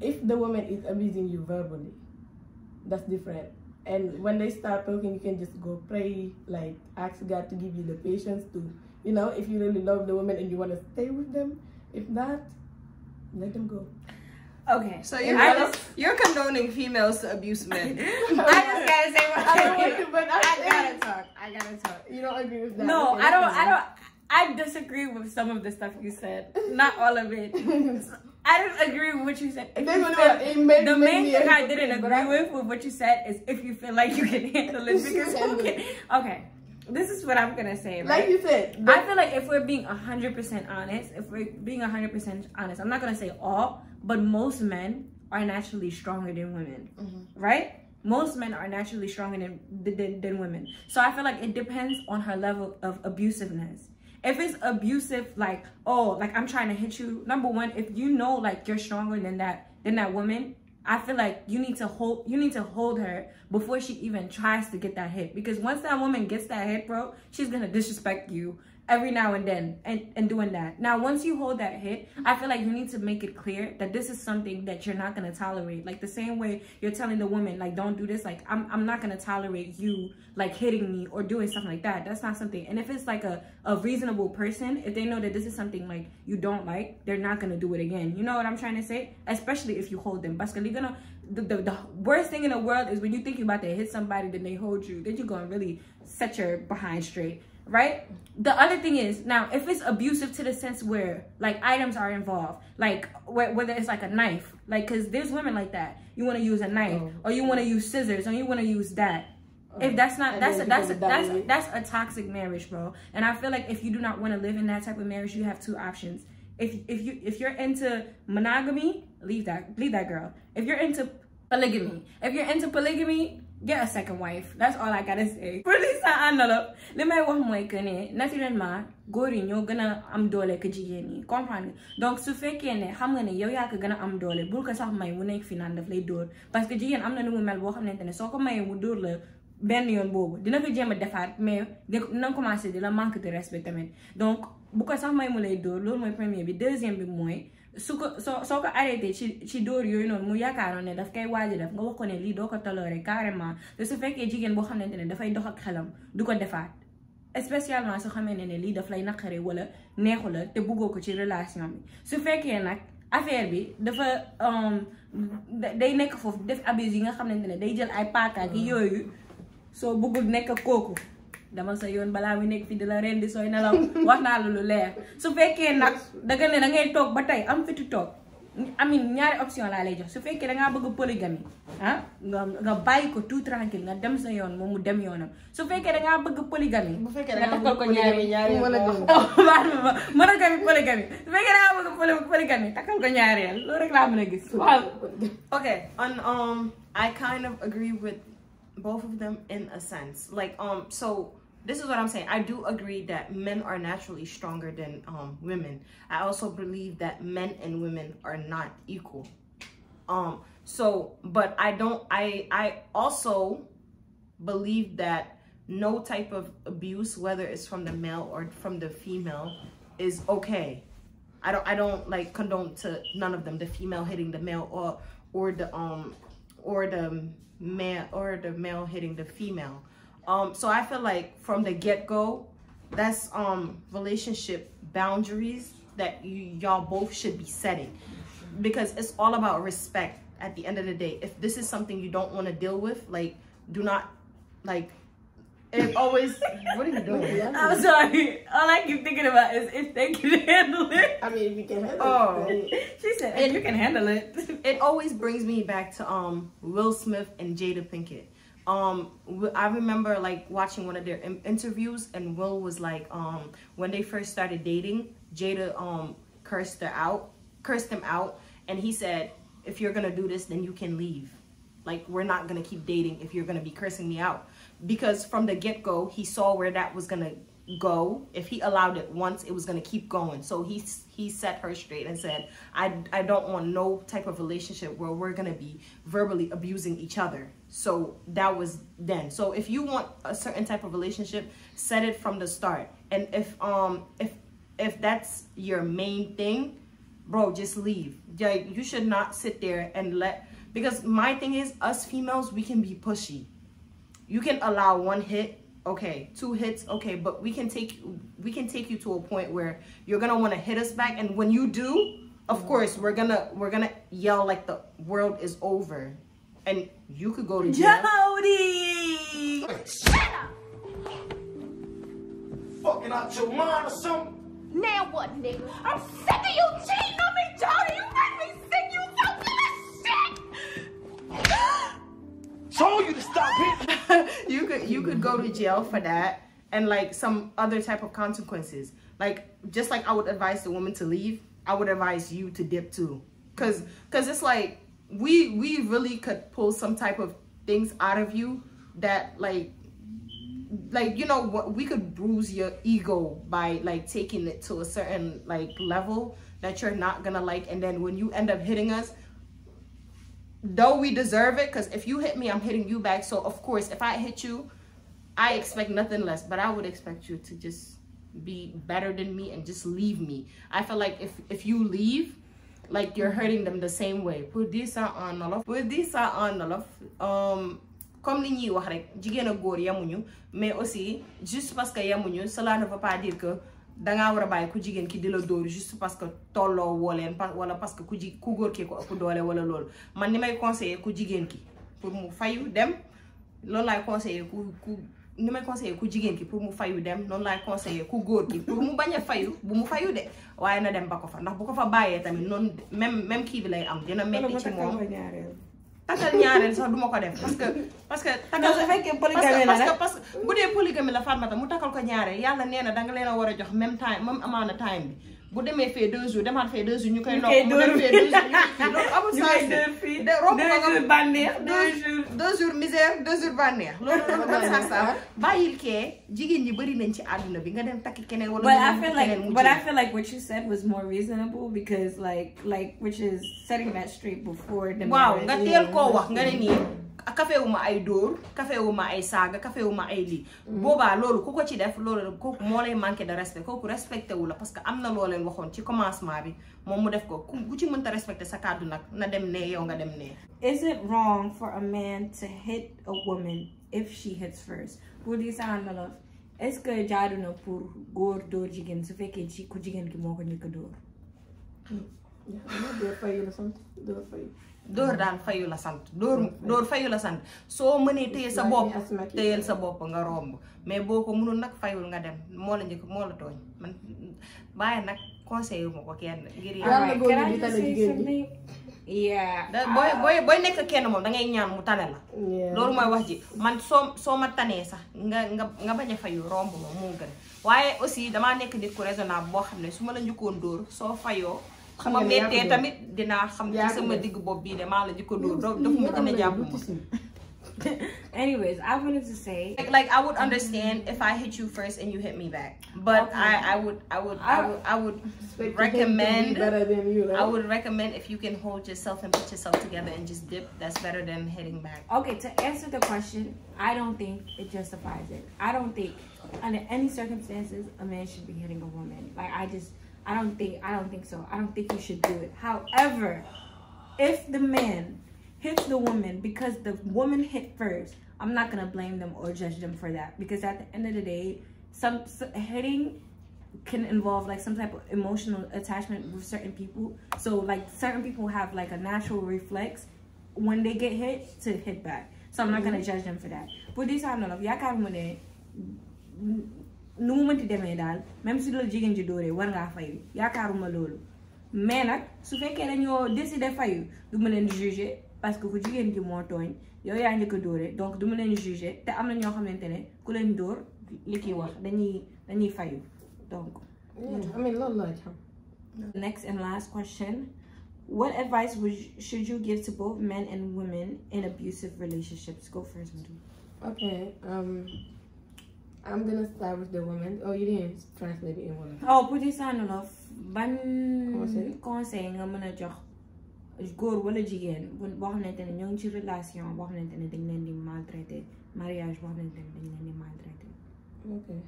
if the woman is abusing you verbally, that's different. And when they start talking, you can just go pray, like ask God to give you the patience to, you know, if you really love the woman and you want to stay with them. If not, let them go. Okay. So you're condoning females to abuse men. I just gotta say what I gotta talk. You don't agree with that? No, okay, I don't. I disagree with some of the stuff you said. Not all of it. I didn't agree with what you said. The main thing I didn't agree with what you said is if you feel like you can handle it. Because okay, this is what I'm gonna say. Right? Like you said, I feel like if we're being 100% honest, I'm not gonna say all, but most men are naturally stronger than women, right? Most men are naturally stronger than women. So I feel like it depends on her level of abusiveness. If it's abusive, like, oh, like I'm trying to hit you, number one, if you know like you're stronger than that woman, I feel like you need to hold her before she even tries to get that hit. Because once that woman gets that hit, bro, she's gonna disrespect you every now and then and doing that. Now, once you hold that hit, I feel like you need to make it clear that this is something that you're not gonna tolerate. Like the same way you're telling the woman, like, don't do this, like I'm not gonna tolerate you like hitting me or doing something like that. That's not something. And if it's like a reasonable person, if they know that this is something like you don't like, they're not gonna do it again. You know what I'm trying to say? Especially if you hold them. The worst thing in the world is when you think you're about to hit somebody, then they hold you. Then you're gonna really set your behind straight. Right? The other thing is, now, if it's abusive to the sense where, like, items are involved, like, whether it's like a knife, like, because there's women like that. You want to use a knife, or you want to use scissors, or you want to use that. If that's not, that's a toxic marriage, bro. And I feel like if you do not want to live in that type of marriage, you have two options. If you're into monogamy, leave that girl. If you're into polygamy, get a second wife. That's all I gotta say. Pour l'instant enveloppe li may wax mooy que ne naturellement góor yi ñoo gën a am doole que jigéen ñi comprendre donc su fekkee ne xam nga ne yow yaa ko gën a am doole bul ko sax may mu nekk fi naan daf lay dóor parce que jigéen am na nu mu mel boo xamante ne soo ko mayee mu dóor la benn yoon boobu dina ko jéem a defaat mais dina commencé di la manque de respect tamit donc bu ko sax may mu lay dóor loolu mooy premier bi deuxième bi mooy soo ko arrêté ci dóor yooyu noonu mu yaakaaroon ne daf koy waaj a def nga wax ko ne lii doo ko toléré carrément te su fekkee jigéen boo xamante ne dafay dox ak xelam du ko defaat spécialement su xamee ne lii daf lay naqare wala neexu la te bëggoo ko ci relation bi su fekkee nag affaire bi dafa day nekk foofu def abus yi nga xamante ne day jël ay paaka gi yooyu soo bëggul nekk kooku dama sa yoon balaa mi nekk fi di la rendi sooy nelaw wax naa lu leer su fekkee nag danga ne da ngay toog ba tey am fitu toog amin ñaari option laa lay jox su fekkee dangaa bëgg polygamie nga bàyyi ko tout tranquille nga dem sa yoon moom mu dem yoonam su fekkee dangaa bëgg polygamie bu fekkee nga takkal ko ñaari monogamie polygamie su fekkee dangaa bëgg polygamie takkal ko ñaareel loolu rek laa mën a gis waaw. Okay, I kind of agree with both of them in a sense. Like so this is what I'm saying. I do agree that men are naturally stronger than women. I also believe that men and women are not equal. So but I also believe that no type of abuse, whether it's from the male or from the female, is okay. I don't like condone to none of them, the female hitting the male or the male hitting the female. So I feel like from the get-go, that's relationship boundaries that y'all both should be setting, because it's all about respect at the end of the day. If this is something you don't want to deal with, like, do not, like, it always what are you doing? I'm sorry, all I keep thinking about is if they can handle it. I mean, if you can handle it. She said if you can handle it. It always brings me back to Will Smith and Jada Pinkett. I remember like watching one of their interviews, and Will was like, when they first started dating, Jada cursed him out, and he said, if you're gonna do this, then you can leave. Like, we're not gonna keep dating if you're gonna be cursing me out. Because from the get-go, he saw where that was gonna go. If he allowed it once, it was gonna keep going. So he set her straight and said, I don't want no type of relationship where we're gonna be verbally abusing each other. So that was then. So if you want a certain type of relationship, set it from the start. And if that's your main thing, bro, just leave. Like, you should not sit there and because my thing is, us females, we can be pushy. You can allow 1 hit, okay, 2 hits, okay, but we can take you to a point where you're gonna want to hit us back, and when you do, of course, we're gonna yell like the world is over. And you could go to jail. Jody! Shut up! Fucking out your mind or something? Now what, nigga? I'm sick of you cheating on me, Jody. You make me sick. You so full of shit. Told you to stop hitting. you could go to jail for that, and like some other type of consequences. Like, just like I would advise the woman to leave, I would advise you to dip too. Cause it's like, we really could pull some type of things out of you that like you know what, we could bruise your ego by like taking it to a certain like level that you're not gonna like, and then when you end up hitting us, though we deserve it, because if you hit me, I'm hitting you back. So of course, if I hit you, I expect nothing less, but I would expect you to just be better than me and just leave me. I feel like if you leave, like, you're hurting them the same way. Pour dire ça en Wolof, comme li ñuy wax rek, jigéen ak góor yamuñu, mais aussi juste parce que yamuñu, cela ne veut pas dire que dangaa war a bàyyi ku jigéen ki di la dóor juste parce que tolloo woo leen, wala parce que ku góor ki ko ëpp doole wala loolu. Man ni may conseiller ku jigéen ki pour mu fayu dem, loolu laay conseiller ni may conseiller ku jigéen ki pour mu fayu dem, noonu laay conseiller ku góor ki pour mu bañ a fayu, bu mu fayu de, waaye na dem ba ko fa, ndax bu ko fa bàyyee tamit noonu même kii bi lay am, dina metti ci moom. Takal ñaareel sax duma ko def parce que bu dee polygamie la Fatmata mu takal ko ñaareel, yàlla nee na danga leen a war a jox même amount of time bi. Bu demee fee 2 jours, demaat fee 2 jours, ñu koy nokk, mu dem fee 2 jours, loolu amul sens. Romb nga 2 jours bànneex, 2 jours misère, 2 jours bànneex. Loolu ban sens. Bàyyil kee, jigéen ñi bari nañ ci àdduna bi, nga dem takki keneen wala but I feel like what you said was more reasonable, because like which is setting that straight before the marriage. Waaw, nga teel koo wax, nga ne nii kafewuma ay dóor, kafewuma ay saaga, kafewuma ay lii. Boobaa loolu ku ko ci def, loolu kooku moo lay manqué de respect, kooku respecté wu la, parce que am na loo leen waxoon ci commencement bi, moom mu def ko. Ku ci mënta respecté sa kàddu nag, na dem ne yow nga dem ne. Is it wrong for a man to hit a woman if she hits first? Pour dire ça en wolof, est-ce que jaadu na pour góor dóor jigéen su fekkee ci ku jigéen ki moo ko njëkk a dóor? Dóor daal fayu la sant, dóor fayu la sant. Soo mënee téye sa bopp, téyel sa bopp nga romb, mais boo ko mënul nag fayul nga dem, moo la njëkk, moo la tooñ. Man bàyyi nag conseil wu ma ko kenn ngir yàlla. Can I just say something? Yeah. Boy nekk kenn moom da ngay ñaan mu tane la. Loolu mooy wax ji. Man soo ma tanee sax nga bañ a fayu romb ma moo gën. Waaye aussi damaa nekk nit ku raisonnable boo xam ne su ma la njëkkoon dóor, soo fayoo xam nga mettee tamit dinaa xam ci sama digg bopp bii de maa la jikko dóor daf ma gën a jàpp. Anyways, I wanted to say like I would understand if I hit you first and you hit me back, but I would recommend I would recommend if you can hold yourself and put yourself together and just dip. That's better than hitting back. Okay, to answer the question, I don't think it justifies it. I don't think under any circumstances a man should be hitting a woman. Like I don't think so. I don't think you should do it. However, if the man hits the woman because the woman hit first, I'm not gonna blame them or judge them for that, because at the end of the day, some hitting can involve like some type of emotional attachment with certain people. So like certain people have like a natural reflex when they get hit to hit back. So I'm not gonna judge them for that. But this I know, yaakaaruma ne nu mu mënti demee daal, même si loolu jigéen ji dóoree war ngaa fayu, yaakaaruma loolu. Mais nag su fekkee dañoo décider fayu, du ma leen juger parce que ku jigéen ji moo tooñ, yow yaa njëkk a dóore, donc du ma leen juger, te am na ñoo xamante ne ku leen dóor li kii wax dañuy fayu. Donc I mean loolu la xam. Next and last question. What advice should you give to both men and women in abusive relationships? Go first, Madu. Okay, I'm gonna start with the woman. Oh, you didn't translate it in woman. Oh, put this on off. Ban conseil nga mën a jox góor wala jigéen boo xamante ne ñoo ngi ci relation boo xamante ne dañ leen di maltraité mariage boo xamante ne dañ leen di maltraité. Okay.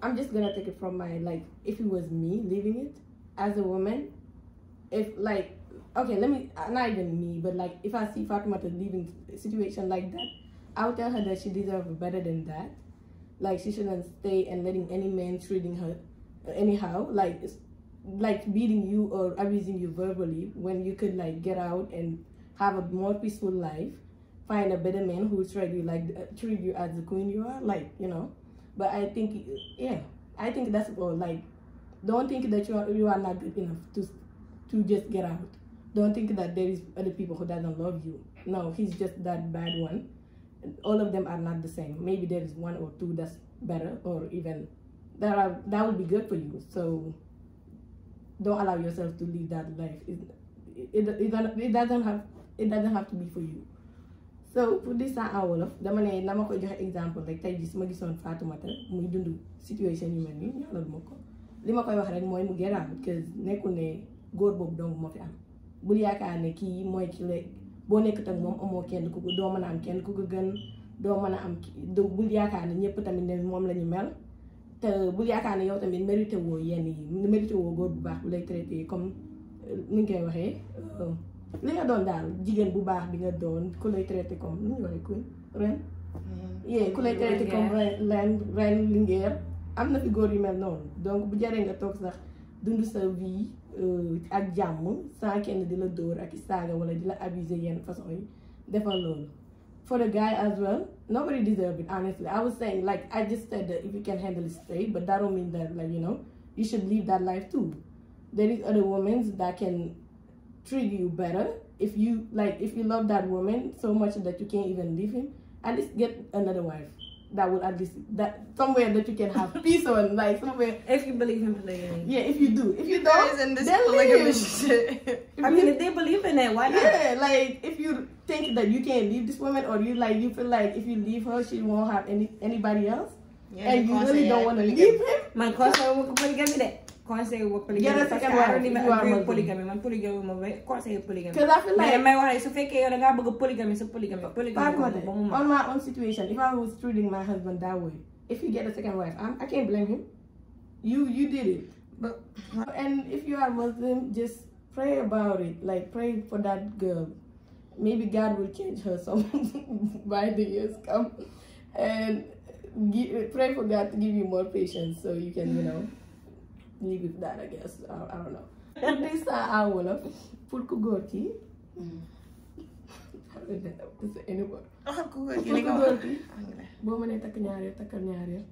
I'm just gonna take it from my, like, if it was me living it as a woman, if like, okay, let me, not even me, but like if I see Fatimata living a situation like that, I would tell her that she deserves better than that. Like she shouldn't stay and letting any man treating her anyhow, like beating you or abusing you verbally, when you could like get out and have a more peaceful life, find a better man who will treat you like treat you as the queen you are, like, you know. But I think, yeah, I think that's all. Like, don't think that you are not good enough to just get out. Don't think that there is other people who doesn't love you. No, he's just that bad one. All of them are not the same. Maybe there is one or two that's better, or even that would be good for you. So don't allow yourself to live that life. It doesn't have to be for you. So pour this en wolof dama ne na ma koy joxe exemple rek tey jii su ma gisoon Fatoumata muy dund situation yu mel nii ñaanal ma ko li ma koy wax rek mooy mu gërëm parce que nekkul ne góor boobu dong moo fi am bul yaakaar ne kii mooy ki la boo nekkut ak moom amoo kenn ku ko doo mën a am kenn ku ko gën doo mën a am bul yaakaar ne ñëpp tamit ne moom la ñu mel te bul yaakaar ne yow tamit mérité woo yenn yi mérité woo góor bu baax bu lay traité comme ni ñu koy waxee. li nga doon daal jigéen bu baax bi nga doon ku lay traité comme nu ñu waxee ku ren yee ku lay traité comme ren lingeer am na fi góor yu mel noonu donc bu jaree nga toog sax dund sa vie ak jàmm sans kenn di la dóor ak saaga wala di la abuser yenn façon yi defal loolu. For the guy as well, nobody deserves it, honestly. I was saying, like, I just said that if you can handle it, stay, but that don't mean that, like, you know, you should live that life too. There is other women that can treat you better. If you love that woman so much that you can't even leave him, at least get another wife that will at least somewhere that you can have peace on, like somewhere. If you believe in polygamy. Yeah, if you do. If you don't, in this then polygamy leave. shit. I mean, if they believe in it, why not? Yeah, like if you think that you can't leave this woman, or you feel like if you leave her she won't have anybody else, Yeah, and you really don't want to leave him. My conseil with polygamy that. Conseil with polygamy. Get a second wife. I don't even agree with polygamy. Muslim. Man polygamy my conseil with polygamy. Because I feel like may wax su fekkee yow da ngaa bëgg polygamy so polygamy on my own situation, if I was treating my husband that way, if he get a second wife, I can't blame him. You did it. But and if you are Muslim, just pray about it. Like pray for that girl. Maybe God will change her some by the years come, and pray for God to give you more patience so you can, you know, live with that, I guess. I don't know. This I will put ku góor ki. Boo mënee takk ñaareel takkal ñaareel.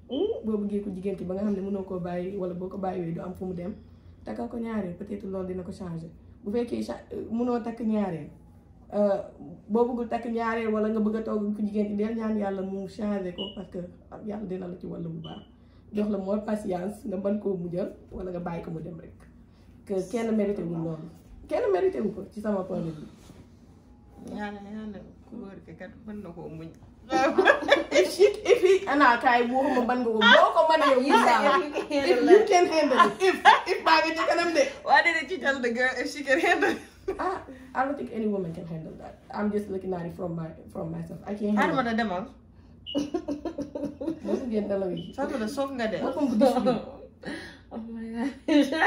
Boo bëggee ko jigéen ki ba nga xam ne mënoo koo bàyyi wala boo ko bàyyiwee du am fu mu dem takkal ko ñaareel peut-être loolu dina ko changer. Bu fekkee mënoo takk ñaareel boo bëggul takk ñaareel wala nga bëgg a toog ku jigéen ki del ñaan yàlla mu changer ko parce que yàlla dina la ci wàllu bu baax. Jox la more patience nga ban koo mujjal wala nga bàyyi ko mu dem rek. Que kenn mérité wu loolu. Kenn mérité wu ko ci sama point de vue. Yàlla ku góor ki kat mën na koo muñ. If he ana kay waxuma ban nga ko boo ko mënee wu if you can handle it. If baa nga ci kanam de. Why didn't you tell the girl if she can handle it? I don't think any woman can handle that. I'm just looking at it from myself. I can't handle it. Adama da demal. Mosu ngeen dalaw yi. Sato da soog nga de. Oh my gosh. I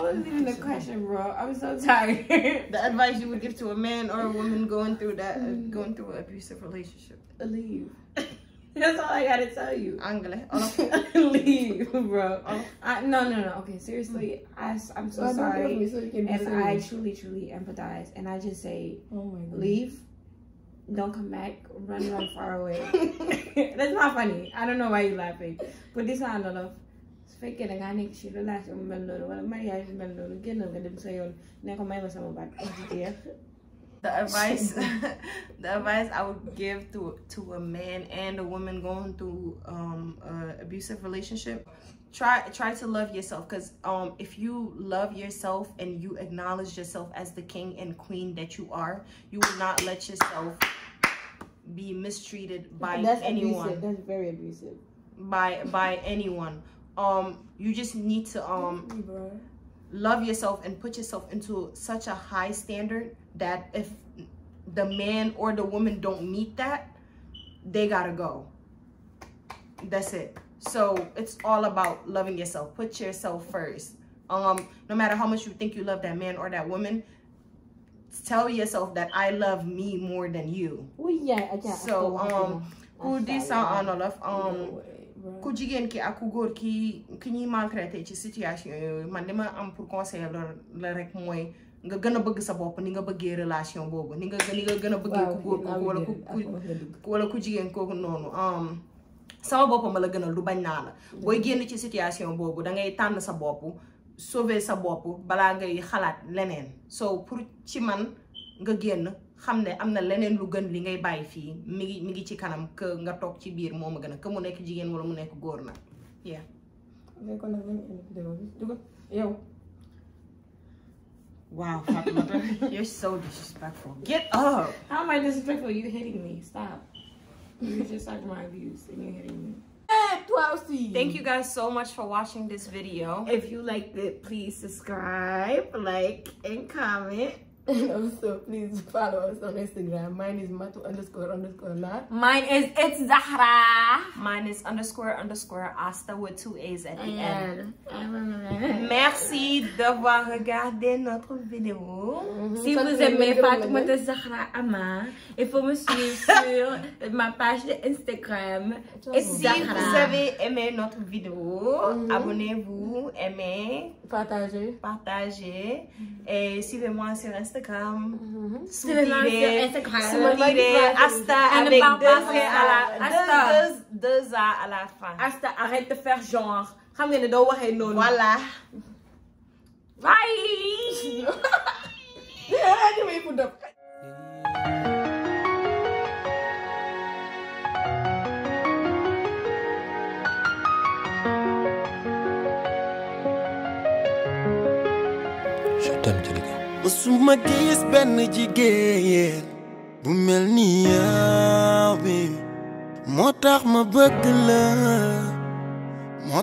wasn't even a question, bro. I'm so tired. The advice you would give to a man or a woman going through an abusive relationship. Leave. That's all I gotta tell you. Angle. Leave, bro. No. Okay, seriously, I'm so sorry. And I truly empathize. And I just say, leave. Don't come back. Run far away. That's not funny. I don't know why you're laughing. But this one, love. Fekkee da ngaa nekk ci relation mel noonu wala mariage mel noonu génnal nga dem sa yoon ne ko may ma sama baat The advice I would give to a man and a woman going through abusive relationship, try to love yourself, because if you love yourself and you acknowledge yourself as the king and queen that you are, you will not let yourself be mistreated by anyone. Abusive. That's very abusive. By anyone. You just need to love yourself and put yourself into such a high standard that if the man or the woman don't meet that, they gotta go. That's it. So it's all about loving yourself. Put yourself first. No matter how much you think you love that man or that woman, tell yourself that I love me more than you. So ku di sa anolof ku jigen ki ak ku góor ki ñuy maltraité ci situation yooyu man dama am pour conseiller la rek mooy nga gën a bëgg sa bopp ni nga bëggee relation boobu ni nga gën a bëggee ku góor ko wala ku jigéen kooku noonu sama bopp ma la gënal du bañ naa la booy génn ci situation boobu da ngay tànn sa bopp sauver sa bopp balaa ngay xalaat leneen so pour ci man nga génn xam ne am na leneen lu gën li ngay bàyyi fii mi ngi ci kanam que nga toog ci biir moo ma gën a que mu nekk jigéen wala mu nekk góor na yeah. Wow, Fatima, you're so disrespectful. Get up. How am I disrespectful? You hitting me? Stop. You just like my views and you're hitting me. Thank you guys so much for watching this video. If you liked it, please subscribe, like, and comment. And also, please follow us on Instagram. Mine is Matu__Nat. Mine is It's Zahra. Mine is __ Asta with 2 A's at the end. Merci d'avoir regardé notre vidéo. Si vous aimez Fatoumata Zahra Ama, il faut me suivre sur ma page de Instagram. Si vous avez aimé notre vidéo, abonnez-vous, aimez, partagez. Et suivez-moi sur Instagram. Suivez-moi sur Instagram. Asta avec deux A à la fin. Asta, arrête de faire genre. Voilà. Bye. Je t'aime, Tiliga. Musuma gis benn jigéen bu mel ni yow bi moo tax ma bëgg la